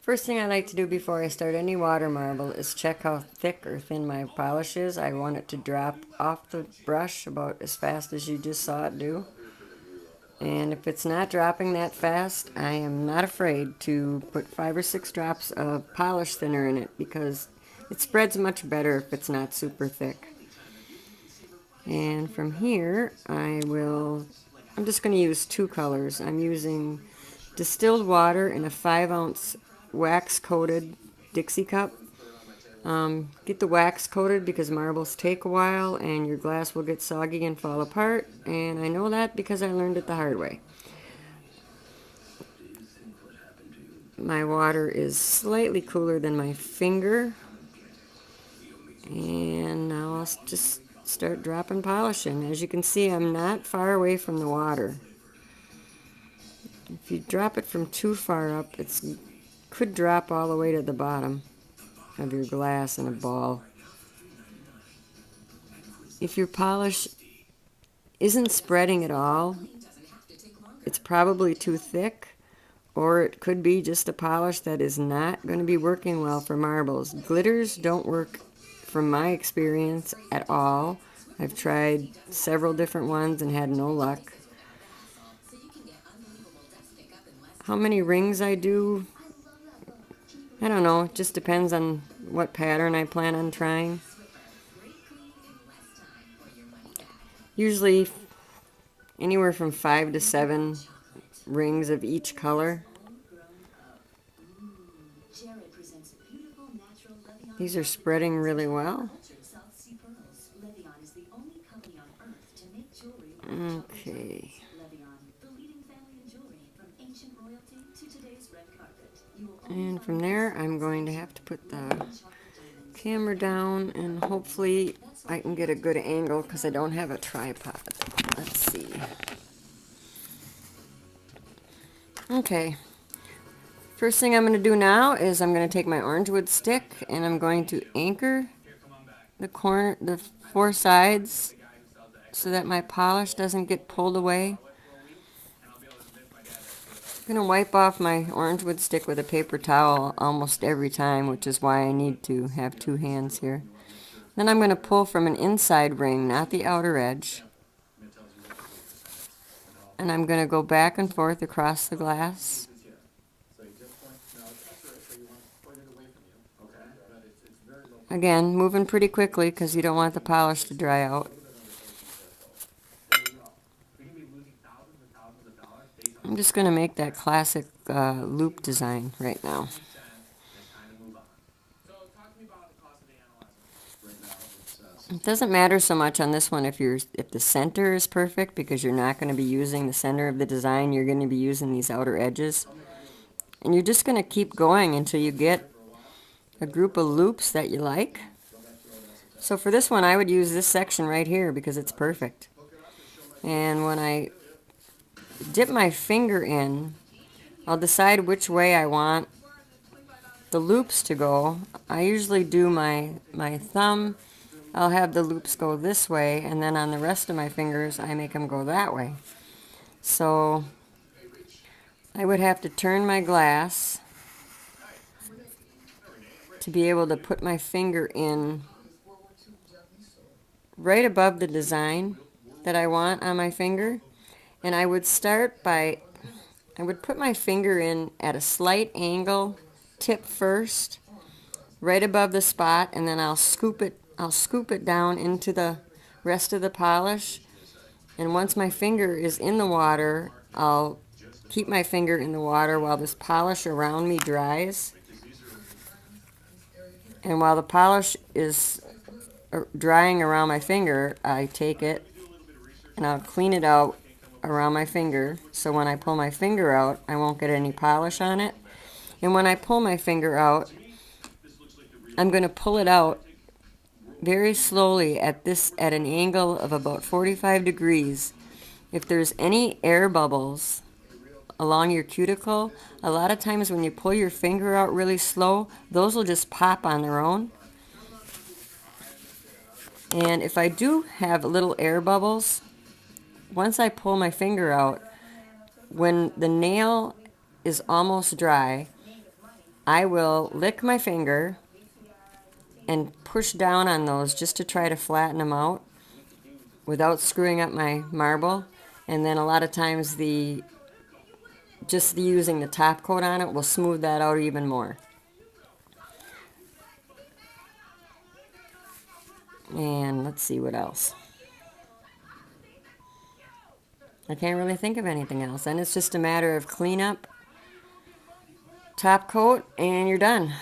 First thing I like to do before I start any water marble is check how thick or thin my polish is. I want it to drop off the brush about as fast as you just saw it do. And if it's not dropping that fast, I am not afraid to put 5 or 6 drops of polish thinner in it because it spreads much better if it's not super thick. And from here, I'm just going to use 2 colors. I'm using distilled water in a 5-ounce wax coated Dixie cup. Get the wax coated because marbles take a while and your glass will get soggy and fall apart, and I know that because I learned it the hard way. My water is slightly cooler than my finger, and now I'll just start dropping polish in. As you can see, I'm not far away from the water. If you drop it from too far up, it could drop all the way to the bottom of your glass in a ball. If your polish isn't spreading at all, it's probably too thick, or it could be just a polish that is not going to be working well for marbles. Glitters don't work, from my experience, at all. I've tried several different ones and had no luck. How many rings I do, I don't know. It just depends on what pattern I plan on trying. Usually anywhere from 5 to 7 rings of each color. These are spreading really well. Okay. And from there, I'm going to have to put the camera down, and hopefully I can get a good angle because I don't have a tripod. Let's see. Okay. First thing I'm going to do now is I'm going to take my orange wood stick and I'm going to anchor the 4 sides so that my polish doesn't get pulled away. I'm going to wipe off my orange wood stick with a paper towel almost every time, which is why I need to have 2 hands here. Then I'm going to pull from an inside ring, not the outer edge. And I'm going to go back and forth across the glass. Again, moving pretty quickly because you don't want the polish to dry out. I'm just going to make that classic loop design right now. It doesn't matter so much on this one if the center is perfect, because you're not going to be using the center of the design. You're going to be using these outer edges. And you're just going to keep going until you get a group of loops that you like. So for this one, I would use this section right here because it's perfect. And when I dip my finger in, I'll decide which way I want the loops to go. I usually do my thumb. I'll have the loops go this way, and then on the rest of my fingers, I make them go that way. So I would have to turn my glass to be able to put my finger in right above the design that I want on my finger. And I would put my finger in at a slight angle, tip first, right above the spot, and then I'll scoop it down into the rest of the polish. And once my finger is in the water, I'll keep my finger in the water while this polish around me dries. And while the polish is drying around my finger, I take it and I'll clean it out around my finger, so when I pull my finger out, I won't get any polish on it. And when I pull my finger out, I'm going to pull it out very slowly at an angle of about 45 degrees. If there's any air bubbles along your cuticle, a lot of times when you pull your finger out really slow, those will just pop on their own. And if I do have little air bubbles, once I pull my finger out, when the nail is almost dry, I will lick my finger and push down on those just to try to flatten them out without screwing up my marble. And then a lot of times just using the top coat on it will smooth that out even more. And let's see what else. I can't really think of anything else. And it's just a matter of cleanup, top coat, and you're done.